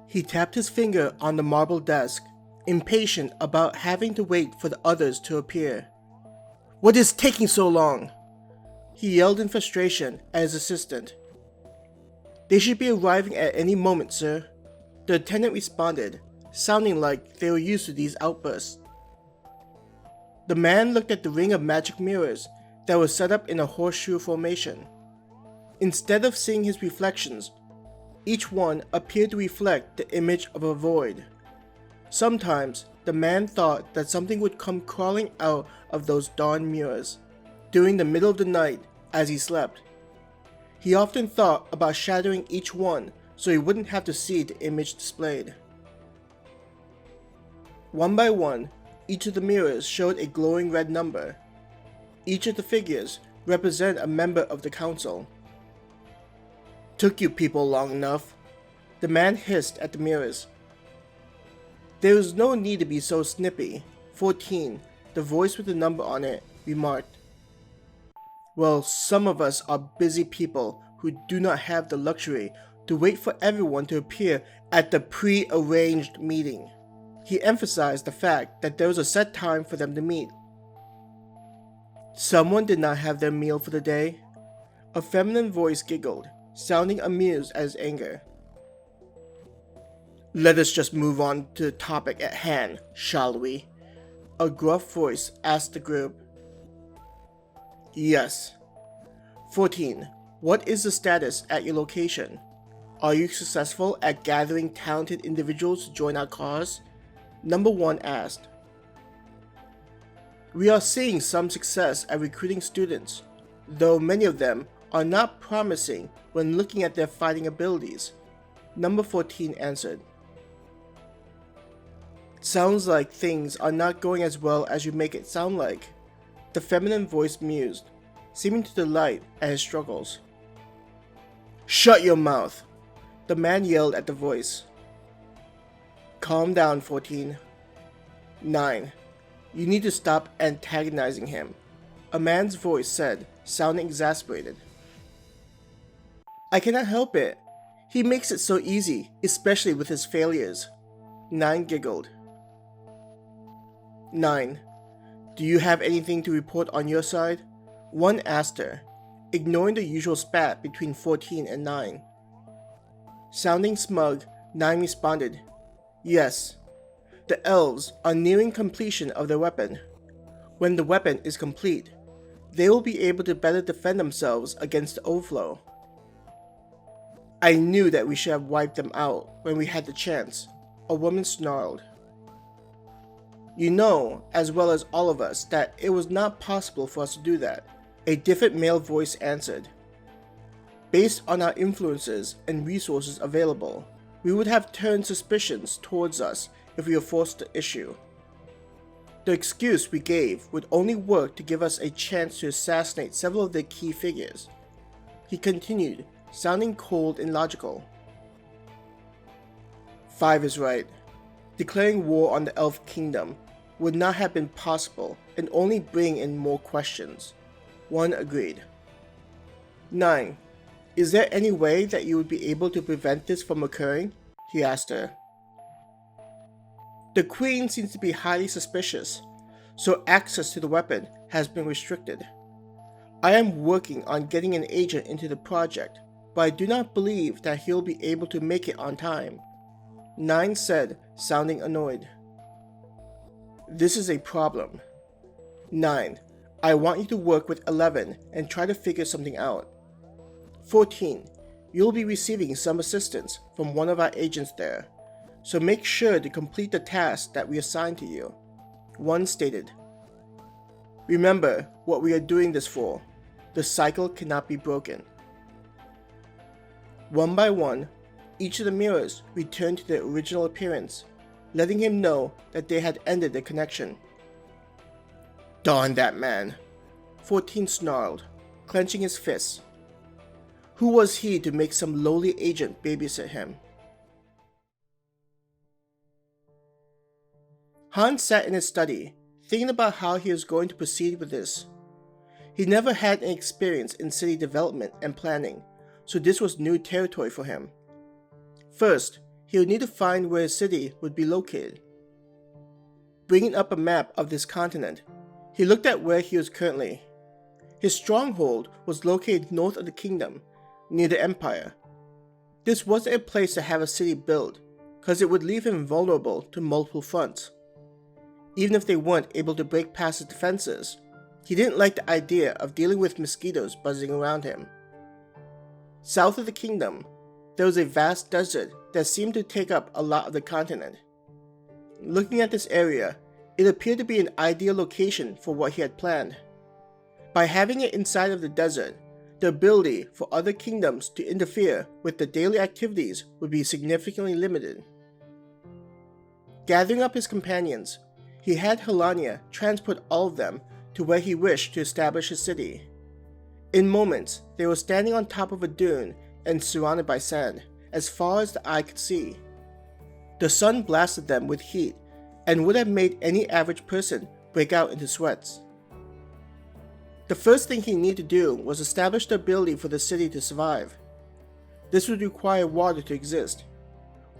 He tapped his finger on the marble desk, impatient about having to wait for the others to appear. "What is taking so long?" He yelled in frustration at his assistant. "They should be arriving at any moment, sir," the attendant responded, sounding like they were used to these outbursts. The man looked at the ring of magic mirrors that was set up in a horseshoe formation. Instead of seeing his reflections, each one appeared to reflect the image of a void. Sometimes, the man thought that something would come crawling out of those darn mirrors during the middle of the night as he slept. He often thought about shattering each one so he wouldn't have to see the image displayed. One by one, each of the mirrors showed a glowing red number. Each of the figures represented a member of the council. "Took you people long enough," the man hissed at the mirrors. "There is no need to be so snippy," 14, the voice with the number on it, remarked. "Well, some of us are busy people who do not have the luxury to wait for everyone to appear at the prearranged meeting." He emphasized the fact that there was a set time for them to meet. "Someone did not have their meal for the day?" A feminine voice giggled, sounding amused at his anger. "Let us just move on to the topic at hand, shall we?" A gruff voice asked the group. "Yes." 14. What is the status at your location? Are you successful at gathering talented individuals to join our cause? Number 1 asked. "We are seeing some success at recruiting students, though many of them are not promising when looking at their fighting abilities," Number 14 answered. "Sounds like things are not going as well as you make it sound like," the feminine voice mused, seeming to delight at his struggles. "Shut your mouth," the man yelled at the voice. "Calm down, 14. 9. You need to stop antagonizing him," a man's voice said, sounding exasperated. "I cannot help it. He makes it so easy, especially with his failures." 9 giggled. 9. Do you have anything to report on your side? 1 asked her, ignoring the usual spat between 14 and 9. Sounding smug, 9 responded, "Yes. The elves are nearing completion of their weapon. When the weapon is complete, they will be able to better defend themselves against the overflow." "I knew that we should have wiped them out when we had the chance," a woman snarled. "You know, as well as all of us, that it was not possible for us to do that," a different male voice answered. "Based on our influences and resources available, we would have turned suspicions towards us if we were forced to issue. The excuse we gave would only work to give us a chance to assassinate several of their key figures," he continued, sounding cold and logical. 5 is right. Declaring war on the elf kingdom would not have been possible and only bring in more questions. 1 agreed. 9. Is there any way that you would be able to prevent this from occurring? He asked her. The Queen seems to be highly suspicious, so access to the weapon has been restricted. I am working on getting an agent into the project, but I do not believe that he'll be able to make it on time. 9 said, sounding annoyed. This is a problem. 9. I want you to work with 11 and try to figure something out. 14. You'll be receiving some assistance from one of our agents there, so make sure to complete the task that we assign to you. 1 stated. Remember what we are doing this for. The cycle cannot be broken. One by one, each of the mirrors returned to their original appearance, letting him know that they had ended their connection. Darn that man, 14 snarled, clenching his fists. Who was he to make some lowly agent babysit him? Hans sat in his study, thinking about how he was going to proceed with this. He never had any experience in city development and planning, so this was new territory for him. First, he would need to find where his city would be located. Bringing up a map of this continent, he looked at where he was currently. His stronghold was located north of the kingdom, near the empire. This wasn't a place to have a city built, because it would leave him vulnerable to multiple fronts. Even if they weren't able to break past his defenses, he didn't like the idea of dealing with mosquitoes buzzing around him. South of the kingdom, there was a vast desert that seemed to take up a lot of the continent. Looking at this area, it appeared to be an ideal location for what he had planned. By having it inside of the desert, the ability for other kingdoms to interfere with the daily activities would be significantly limited. Gathering up his companions, he had Helania transport all of them to where he wished to establish his city. In moments, they were standing on top of a dune and surrounded by sand, as far as the eye could see. The sun blasted them with heat and would have made any average person break out into sweats. The first thing he needed to do was establish the ability for the city to survive. This would require water to exist.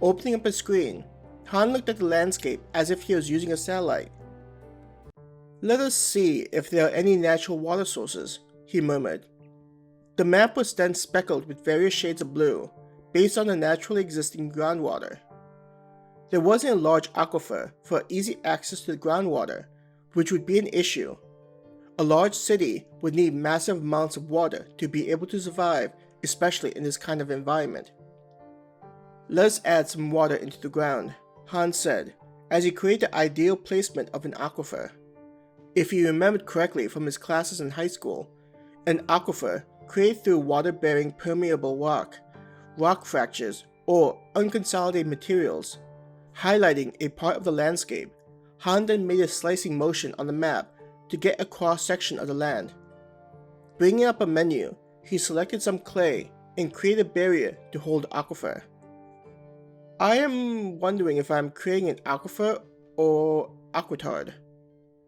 Opening up a screen, Han looked at the landscape as if he was using a satellite. "Let us see if there are any natural water sources," he murmured. The map was then speckled with various shades of blue, based on the naturally existing groundwater. There wasn't a large aquifer for easy access to the groundwater, which would be an issue. A large city would need massive amounts of water to be able to survive, especially in this kind of environment. "Let's add some water into the ground," Han said, as he created the ideal placement of an aquifer. If he remembered correctly from his classes in high school, an aquifer created through water-bearing permeable rock fractures, or unconsolidated materials, highlighting a part of the landscape. Han then made a slicing motion on the map to get a cross-section of the land. Bringing up a menu, he selected some clay and created a barrier to hold the aquifer. "I am wondering if I am creating an aquifer or aquitard."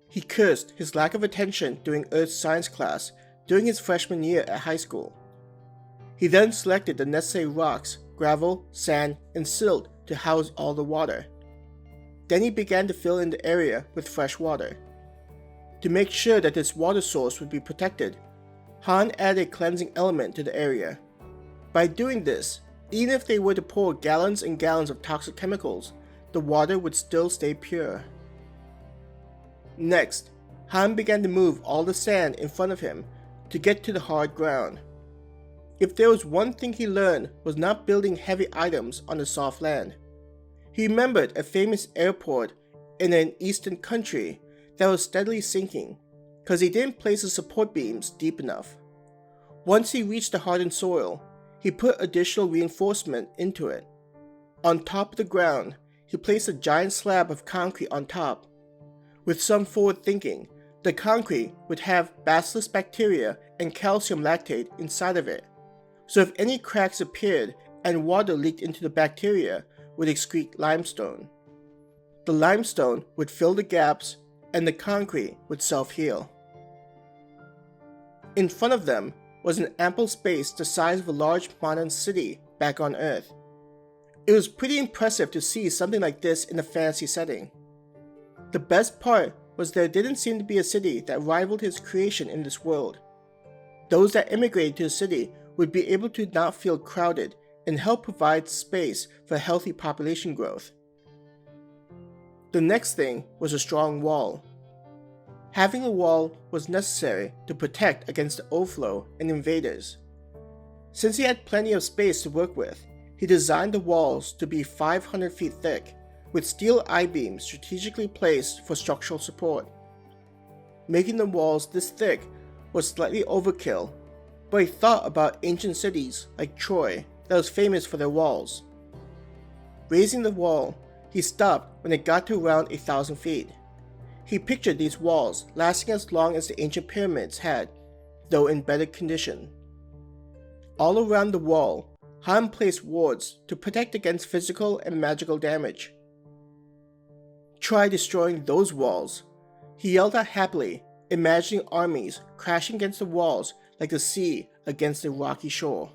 He cursed his lack of attention during Earth science class during his freshman year at high school. He then selected the necessary rocks, gravel, sand, and silt to house all the water. Then he began to fill in the area with fresh water. To make sure that this water source would be protected, Han added a cleansing element to the area. By doing this, even if they were to pour gallons and gallons of toxic chemicals, the water would still stay pure. Next, Han began to move all the sand in front of him to get to the hard ground. If there was one thing he learned was not building heavy items on the soft land. He remembered a famous airport in an eastern country that was steadily sinking because he didn't place the support beams deep enough. Once he reached the hardened soil, he put additional reinforcement into it. On top of the ground, he placed a giant slab of concrete on top. With some forward thinking, the concrete would have bacillus bacteria and calcium lactate inside of it, so if any cracks appeared and water leaked into the bacteria, would excrete limestone. The limestone would fill the gaps and the concrete would self-heal. In front of them was an ample space the size of a large modern city back on Earth. It was pretty impressive to see something like this in a fantasy setting. The best part was there didn't seem to be a city that rivaled his creation in this world. Those that immigrated to the city would be able to not feel crowded and help provide space for healthy population growth. The next thing was a strong wall. Having a wall was necessary to protect against the overflow and invaders. Since he had plenty of space to work with, he designed the walls to be 500 feet thick, with steel I-beams strategically placed for structural support. Making the walls this thick was slightly overkill, but he thought about ancient cities like Troy that was famous for their walls. Raising the wall, he stopped when it got to around 1,000 feet. He pictured these walls lasting as long as the ancient pyramids had, though in better condition. All around the wall, Han placed wards to protect against physical and magical damage. "Try destroying those walls," he yelled out happily, imagining armies crashing against the walls like the sea against a rocky shore.